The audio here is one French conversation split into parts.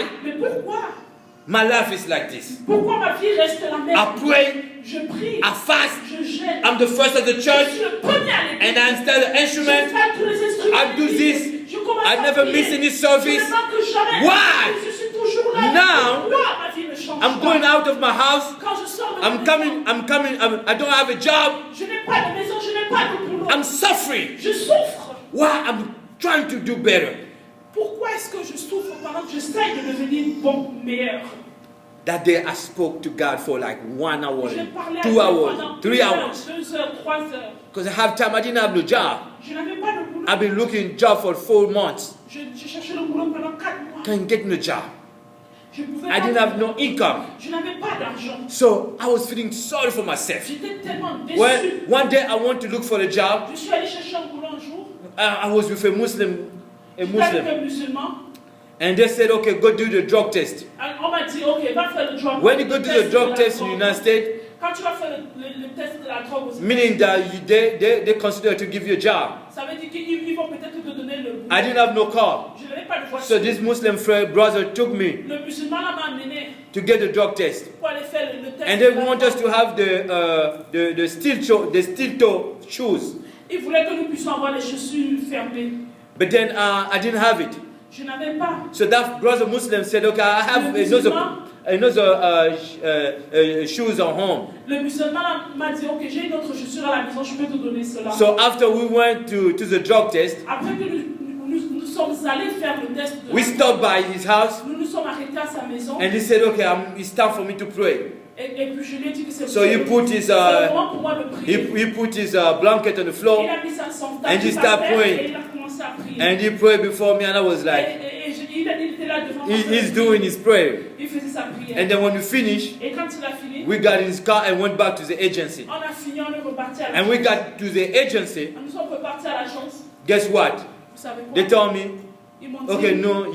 why Mais pourquoi? my life is like this? Pourquoi ma vie reste la même? I pray, Je prie, I fast, je gêne. I'm the first of the Je church, suis le premier à l'église. and I install the Je instrument. fais tous les instruments. I do this. Je commence I à never prier. miss any Je service. ne manque jamais. Why? Je suis toujours là. Now, Pourquoi ma vie ne change I'm pas? going out of my house. Quand je sors de I'm ma coming, maison, I don't have a job. je n'ai pas de maison, je n'ai pas de boulot. I'm suffering. Je souffre. Why? I'm trying to do better. Pourquoi est-ce que je souffre pendant que j'essaie de devenir bon, meilleur? That day I spoke to God for like 1 hour, J'ai parlé à 2 Dieu hours, pendant 3 2 heures, hours. 2 heures, 3 heures. Because I have time, I didn't have no job. Je n'avais pas de boulot. I've been looking job for 4 months. Je cherchais le boulot pendant 4 mois. Can't get no job. Je pouvais I pas. didn't have no income. Je n'avais pas d'argent. So I was feeling sorry for myself. J'étais tellement déçu. When one day I want to look for a job, Je suis allé chercher un boulot un jour. I was with a Muslim, J'étais avec un musulman. and they said, okay, go do the drug test. On m'a dit, ok, va faire le drug. When you go le do the test drug de la test in the drogue. United States, Quand tu vas faire le test de la drogue aux meaning that they consider to give you a job. ça veut dire qu'ils vont peut-être te donner le boulot. I didn't have no car. Je n'avais pas de voiture. So this Muslim friend, brother took me Le musulman là m'a amené to get the drug test. pour aller faire le test. And they want us to have the steel toe shoes. Il voulait que nous puissions avoir les chaussures fermées. But then I didn't have it. Je n'avais pas. So that brother Muslim said, okay, I have another shoes at home. Le musulman là m'a dit, ok, j'ai une autre chaussure à la maison, je peux te donner cela. So after we went to the drug test, Après que nous sommes allés faire le test de we la stopped by his house nous nous sommes arrêtés à sa maison. and he said, okay, it's time for me to pray. Et puis je lui ai dit que c'est So he put his c'est le moment pour moi de prier. he put his blanket on the Il floor a mis son and he tapis started par terre praying. et il a commencé à prier. And he prayed before me and I was like, Il était là devant moi. he's doing his prayer. Il faisait sa prière. And then when we finished, Et quand il a fini, we got in his car and went back to the agency. on a fini, on est reparti à And l'agence. we got to the agency. Nous sommes repartis à l'agence. Guess what? Vous savez quoi? They told me, Ils m'ont dit, okay, no,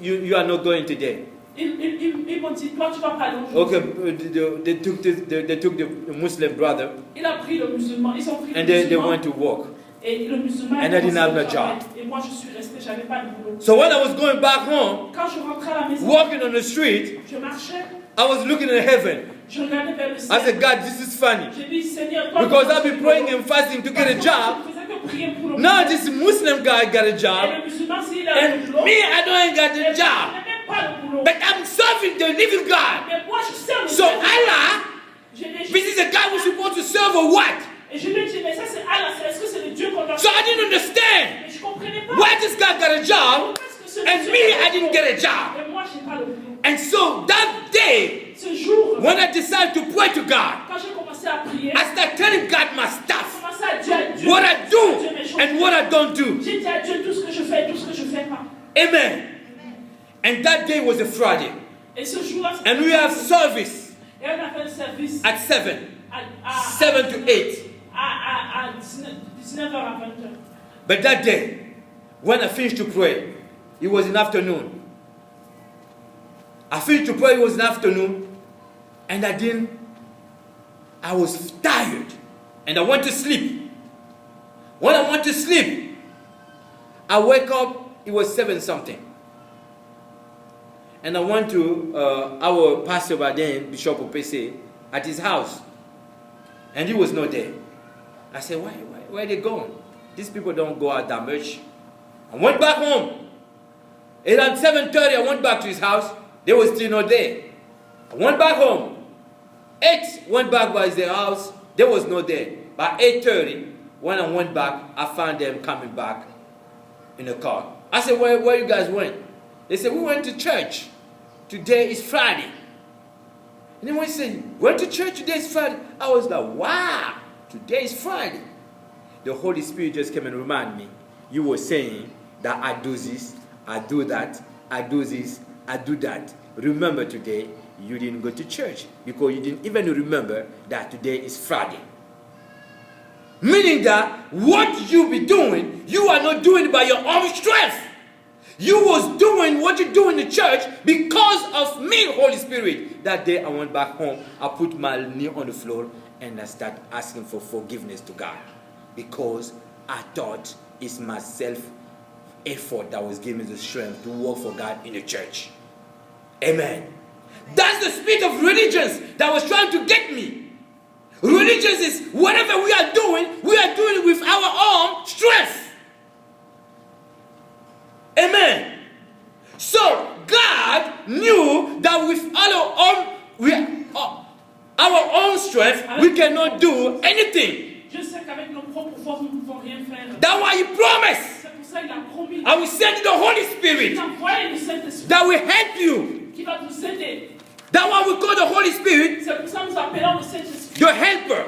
you are not going today. ils m'ont dit, toi tu vas pas aller aujourd'hui. Okay, they took the Muslim brother Il a pris le musulman, ils ont pris le and they musulman. went to work. Et le musulman And I didn't have no commencé au travail. job. Et moi je suis resté, j'avais pas de boulot. So when I was going back home, Quand je rentrais à la maison, walking on the street, je marchais, I was looking at heaven. je regardais vers le I ciel. said, God, this is funny. J'ai dit, Seigneur, toi, Because tu I've been praying and fasting to get a job. Je faisais que prier pour le Now this Muslim guy got a Et job. le musulman, s'il a le And boulot, me, I don't got je the job. n'ai même pas le boulot. But I'm serving the living God. Mais moi, je sers le So Dieu. Allah, this is a guy we're supposed to serve or what? Et je lui ai dit, mais ça c'est Allah, est-ce que c'est le Dieu qu'on doit So I didn't understand Mais je ne comprenais pas. why this guy got a job Parce que ce and Dieu me, qu'on I didn't doit- get a job. Et moi, je n'ai pas le boulot. And so that day, Ce jour, when I decided to pray to God, quand j'ai commencé à prier, I started telling God my j'ai stuff, commencé à dire à Dieu, what I Dieu do mes choses. and what I don't do. J'ai dit à Dieu tout ce que je fais et tout ce que je ne fais pas. Amen. And that day was a Friday. Et ce jour-là, c'était- And we have service Et on a fait le service at 7, à 7 to 8. à 19h à 20h. But that day, when I finished to pray, it was in afternoon. I finished to pray, it was in afternoon, and I was tired, and I went to sleep. When I went to sleep, I wake up, it was 7 something. And I went to our pastor by then, Bishop Opese, at his house. And he was not there. I said, where are they going? These people don't go out that much. I went back home. And at 7:30, I went back to his house. They were still not there. I went back home. 8 went back by their house. They was not there. By 8:30, when I went back, I found them coming back in the car. I said, where you guys went? They said, we went to church. Today is Friday. And then when he said, went to church, today is Friday. I was like, wow, today is Friday. The Holy Spirit just came and reminded me, you were saying that I do this, I do that, I do this, I do that. Remember today, you didn't go to church because you didn't even remember that today is Friday. Meaning that what you be doing, you are not doing it by your own strength. You was doing what you do in the church because of me, Holy Spirit. That day I went back home, I put my knee on the floor and I started asking for forgiveness to God. Because I thought it's my self-effort that was giving me the strength to work for God in the church. Amen. That's the spirit of religions that was trying to get me. Religions is whatever we are doing it with our own strength. Amen. So God knew that with our own strength, we cannot do anything. Je sais qu'avec nos propres forces, nous ne pouvons rien faire. That's why He promised, C'est pour ça qu'il a promis. I will send you the Holy Spirit Il a envoyé le Saint-Esprit that will help you. qui va vous aider. That's why we call the Holy Spirit C'est pour ça que nous appelons le Saint-Esprit your helper.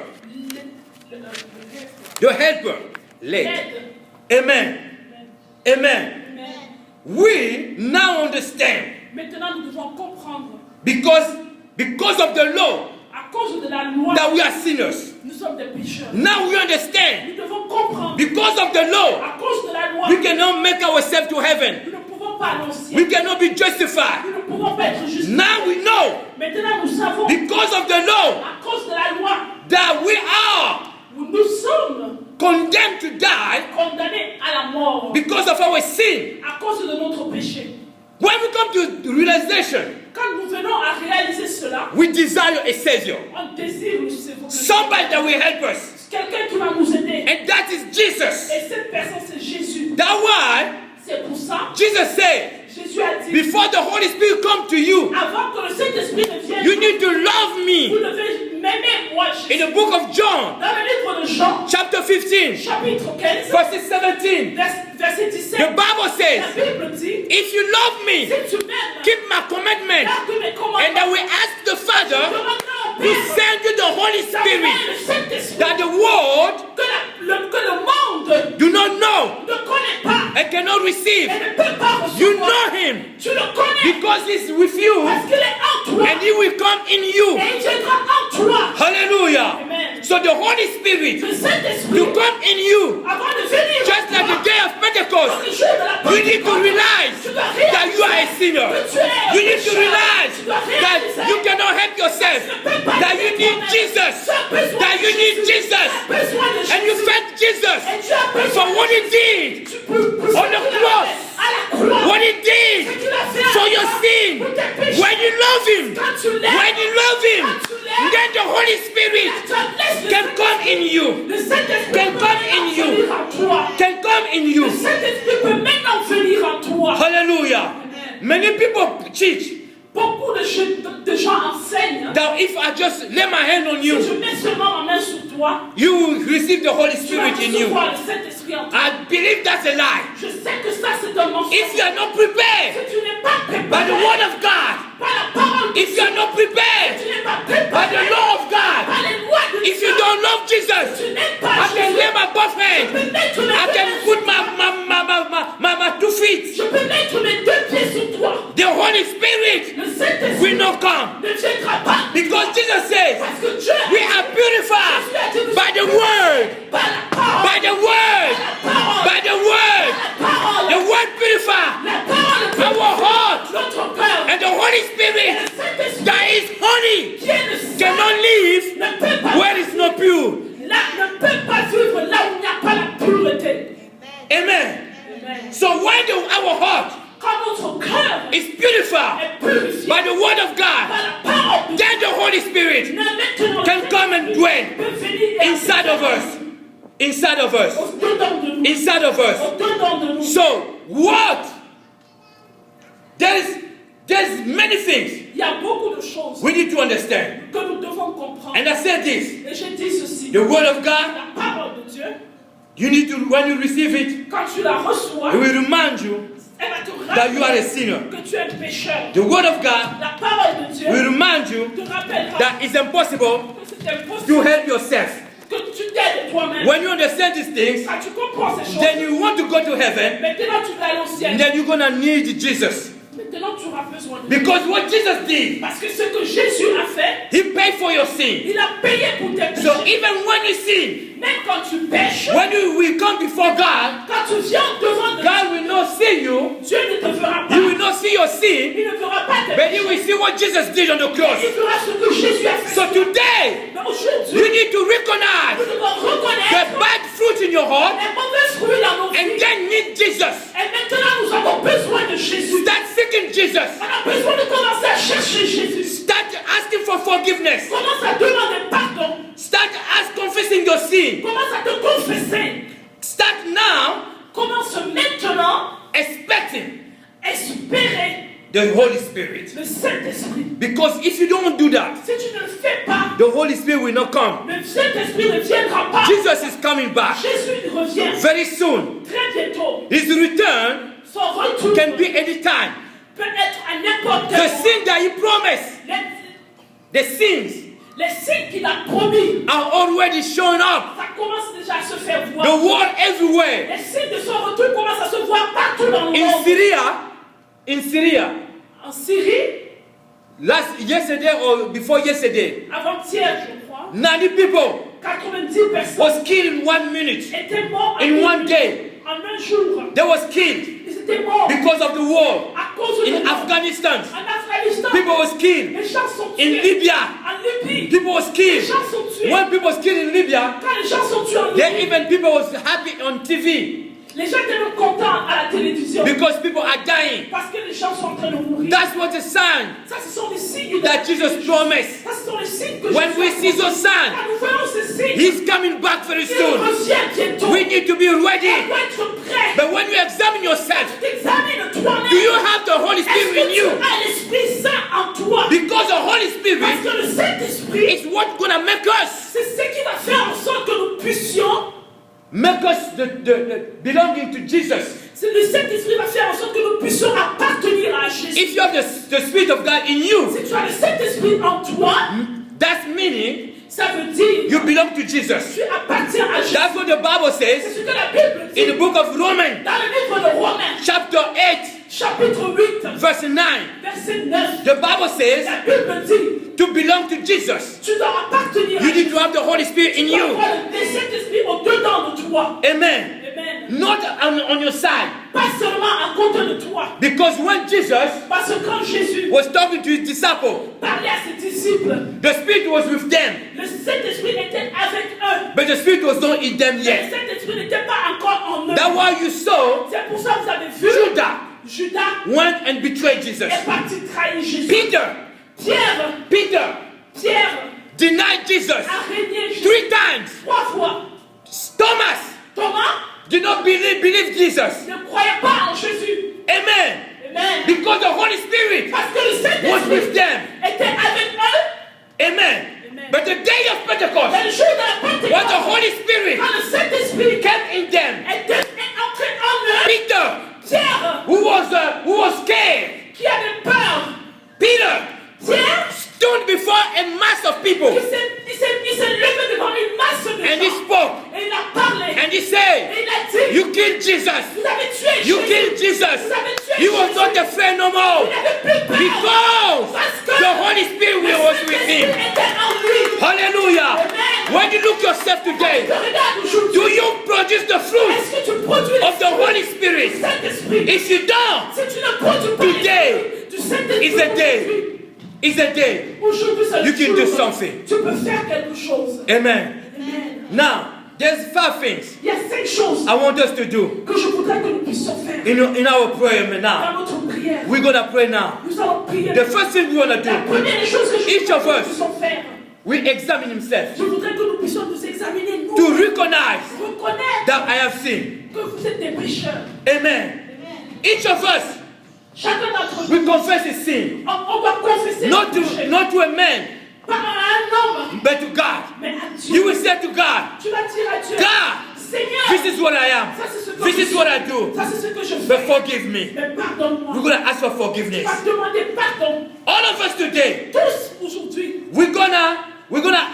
Your helper. L'aide. l'aide. Amen. Amen. Amen. We now understand Maintenant, nous devons comprendre, because of the law à cause de la loi, that we are sinners. nous sommes des pécheurs. Now we understand Nous devons comprendre, because of the law à cause de la loi, we cannot make ourselves to heaven. nous ne pouvons pas aller au ciel. We cannot be justified. Nous ne pouvons pas être justes. Now we know Maintenant, nous savons, because of the law à cause de la loi, that we are nous sommes condemned to die condamnés à la mort because of our sin. à cause de notre péché. When we come to realization, Quand nous venons à réaliser cela, we desire a Savior. on désire le Sauveur. Somebody that will help us. Quelqu'un qui va nous aider. And that is Jesus. Et cette personne, c'est Jésus. That's why C'est pour ça, Jesus said, Jésus a dit, before the Holy Spirit come to you, avant que le Saint-Esprit ne vienne, you need to love vous me. devez m'aimer, moi, In Jésus. the book of John, Dans le livre de Jean, chapter 15, chapitre 15, verse 17, verset 17, the Bible la says, Bible dit, if you love me, si tu m'aimes, keep my commandment, garde mes and commandements, I will ask the Father demande au to Père, send you the Holy Spirit le Saint-Esprit, that the world que le monde do not know ne connaît pas and cannot receive. et ne peut pas You recevoir. know him Tu le connais because he's with you parce qu'il est en toi and he will come in you. et il viendra en toi. Hallelujah. Amen. So the Holy Spirit Le Saint-Esprit, to come in you, avant de venir just like the day of dans Pentecost, le jour de la you need to Pentecôte, realize tu dois that you are a sinner. que tu es un You need to pécheur. realize Tu dois that réaliser you cannot help yourself, that you need Jesus, that you need Jesus, tu as besoin de and you Jésus. thank Jesus Et tu as besoin for what he did, tu peux on the cross. à la croix. what he did Ce qu'il a fait à for la your croix, sin. pour tes péchés. When you love him, Quand tu l'aimes, when you love him, then the Holy Spirit tu laisses le can come in you, Le Saint-Esprit can peut come maintenant in you. venir en toi. can come in Le you. Saint-Esprit peut maintenant venir en toi. Hallelujah. Amen. Many people teach Beaucoup de gens enseignent. that if I just lay my hand on Si je you, mets seulement ma main sur toi, you will receive the Holy tu vas Spirit in you. recevoir le Saint-Esprit en toi. I believe that's a lie. Je sais que ça c'est un mensonge. If you are not prepared Si tu n'es pas by préparé the word of God, par la parole de if you are not prepared tu n'es pas by préparé the law of God, par les lois de if you Dieu, don't love Jesus, tu n'es I pas can Jésus. lay my both hands. Je peux mettre mes I deux can mains put sur my 2 feet. Je peux mettre mes deux pieds sur toi. The Holy Spirit Le Saint-Esprit will not come. ne viendra pas. Because Jesus says, Parce que Dieu we are purified by the word, par la parole, by the word, by the word. parole, The word purifies la parole our heart. notre cœur. And the Holy Spirit Le Saint-Esprit that is holy qui est le Saint cannot live ne peut pas where it's not pure. là, ne peut pas vivre là où il n'y a pas la pureté. Amen. Amen. So when our heart Quand notre cœur is purified est purifié by the word of par God, la parole, then the Holy Spirit maintenant can come and dwell peut venir et inside of us. Inside of us. au-dedans de nous. Inside of us. Au-dedans de nous. So what? There's many things Il y a beaucoup de choses we need to understand. que nous devons comprendre. And I said this. Et je dis ceci. The word of God, La parole de Dieu, you need to, when you receive it, quand tu la reçois, it will remind you elle va te that you are a rappeler sinner. que tu es pécheur. The word of God La parole de Dieu will remind you te rappellera that it's impossible que c'est to impossible help yourself. que tu t'aides toi-même. When you understand these things, Quand tu comprends ces choses, then you want to go to heaven, maintenant tu vas aller au ciel. and then you're gonna need Jesus. Maintenant tu auras besoin de Dieu. Because what Jesus did, Parce que ce que Jésus a fait, He paid for your sin. il a payé pour tes péchés. So even when you sin, Même quand tu pêches, when you will come before God, quand tu viens devant Dieu, God will not see you. Dieu ne te verra pas. He will not see your sin, Il ne verra pas tes but He péchés. will see what Jesus did on the cross. Il verra ce que Jésus a fait. So today, Mais you aujourd'hui, need to recognize nous devons the reconnaître bad fruit in your heart les mauvais fruits dans nos and vies. then need Jesus. Et maintenant, nous avons besoin de Jésus. Start seeking Jesus. On a besoin de commencer à chez Jésus. Start asking for forgiveness. Commence à demander pardon. Start confessing your sin. Commence à te confesser. Start now Commence maintenant expecting à espérer the Holy Spirit. le Saint-Esprit. Because if you don't do that, Si tu ne le fais pas, the Holy Spirit will not come. le Saint-Esprit ne viendra pas. Jesus is coming back Jésus revient very soon. très bientôt. His return Son retour can be anytime. peut être à n'importe quel The moment. sin that He promised, the sins Les signes qu'il a promis, are already showing up. ça commence déjà à se faire voir. The world everywhere. Les signes de son retour commencent à se voir partout dans le monde. In Syria, En Syrie, yesterday or before yesterday, avant-hier, je crois, 90 people 90 personnes was killed in 1 minute, étaient morts in one day. en un jour. They was killed Ils étaient morts because of the war à cause de in la Afghanistan. En Afghanistan, People was killed les gens sont in tués. Libya. En Libye, People was les killed. gens sont tués. When people was killed in Libya, Quand les gens sont tués en then Libye, even people was happy on TV les gens étaient même contents à la télévision. because people are dying. Parce que les gens sont en train de mourir. That's what the sign Ça, ce sont les signes that Jesus promised. Ça, ce sont les signes que When Jésus we a see those promis. signs, Quand nous voyons ces signes, He's coming back very il soon. revient bientôt. We need to be On ready. doit être prêt. But when you examine yourself, T'examines toi-même. do you have the Holy Est-ce Spirit in que tu you? as l'Esprit Saint en toi? Because the Holy Parce Spirit que le Saint-Esprit, is what gonna make us c'est ce qui va faire en sorte que nous puissions. the belonging to Jesus. C'est le Saint-Esprit va faire en sorte que nous puissions appartenir à Jésus. If you have the Spirit of God in you, Si tu as le Saint-Esprit en toi, that's meaning ça veut dire you belong to Jesus. tu appartiens à Jésus. That's what the Bible C'est says ce que la Bible dit in the book of Romans, dans le livre de Romains, chapter 8, chapitre 8, verse 9. verset 9. The Bible says La Bible dit, to belong to Jesus, tu dois appartenir à you need Jésus. to have the Holy Spirit in Tu dois you. avoir le Saint-Esprit au-dedans de toi. Amen. Amen. Not on your side. Pas seulement à côté de toi. Because when Jesus Parce que quand Jésus was talking to his disciples, parlait à ses disciples, the Spirit was with them, le Saint-Esprit était avec eux. but the Spirit was not in them Le yet. Saint-Esprit n'était pas encore en eux. That's why you saw C'est pour ça que vous avez vu Judas went and betrayed Jesus. est parti trahir Jésus. Peter Pierre denied Jesus a régné Jésus 3 times. 3 fois. Thomas Thomas did not believe Jesus. ne croyait pas en Jésus. Amen. Amen. Because the Holy Spirit Parce que le was with Saint-Esprit them. était avec eux. Amen. Amen. But the day of Mais Pentecost, le jour de la when the Pentecôte, Holy Spirit quand le Saint-Esprit came in them, était entré en eux, Peter, Pierre, who was scared, qui avait peur, Peter Pierre, stood before a mass of people il s'est levé devant une masse de and he gens. spoke Et il a parlé. and he Et said, il a dit, you killed Jesus. vous avez tué You Jésus. killed Jesus. Vous avez tué He was Jésus. not afraid no Il more n'avait plus peur. because Parce que the Holy Spirit le was with Saint-Esprit him. était en lui. Hallelujah. Amen. When you look yourself today, Regarde aujourd'hui. do you produce the fruit Est-ce que tu produis of the Holy le Spirit? Saint-Esprit? If you don't, Si tu ne produis pas Today l'esprit du Saint-Esprit, it's a day. It's a day. aujourd'hui, c'est You le can do jour. something. Tu peux faire quelque chose. Amen. Amen. Now, there's 5 things Il y a 5 choses I want us to do que je voudrais que nous puissions faire in our prayer dans now. notre prière. We're going to pray now. Nous allons prier. The first thing we're going to La do, première des choses que je Each voudrais of que nous us. puissions faire, we examine himself je voudrais que nous puissions nous examiner, nous, to recognize reconnaître that I have sinned. que vous êtes des pécheurs. Amen. Each of us, Chacun d'entre nous, we confess his sin. on doit confesser Not nos péchés. to a man, Pas à un homme, but to God. mais à You Dieu. will say to God, Tu vas dire à Dieu, God, Seigneur, this is what I am. ça c'est ce que This je is suis. what I do. Ça c'est ce que je But fais. forgive me. Mais pardonne-moi. We're going to ask for Tu forgiveness. vas demander pardon. All of us today, Tous aujourd'hui, we're gonna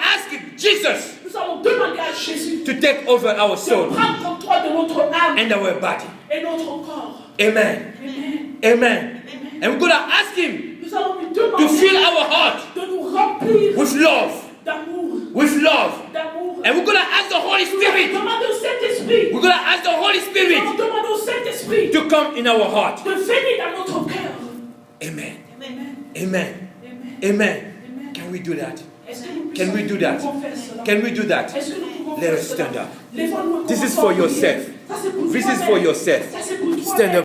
ask Jesus nous allons demander à Jésus to take over our de soul prendre contrôle de notre âme and our body. et notre corps. Amen. Amen. Amen. And we're gonna ask him Nous allons lui to demander fill our heart de nous remplir with love, d'amour. with love. D'amour. And we're gonna ask the Holy Nous allons Spirit. demander au Saint-Esprit. We're gonna ask the Holy Nous Spirit allons demander au Saint-Esprit to come in our heart. de venir dans notre cœur. Amen. Amen. Amen. Amen. Amen. Amen. Can we do that? Est-ce que nous Can we do that? pouvons faire cela? Can we do that? Est-ce que nous pouvons Let faire us cela? stand up. Lèvons-nous et This is commençons for à prier. yourself. Ça, c'est pour This is toi-même. for yourself. Ça, c'est pour Stand toi-même. up.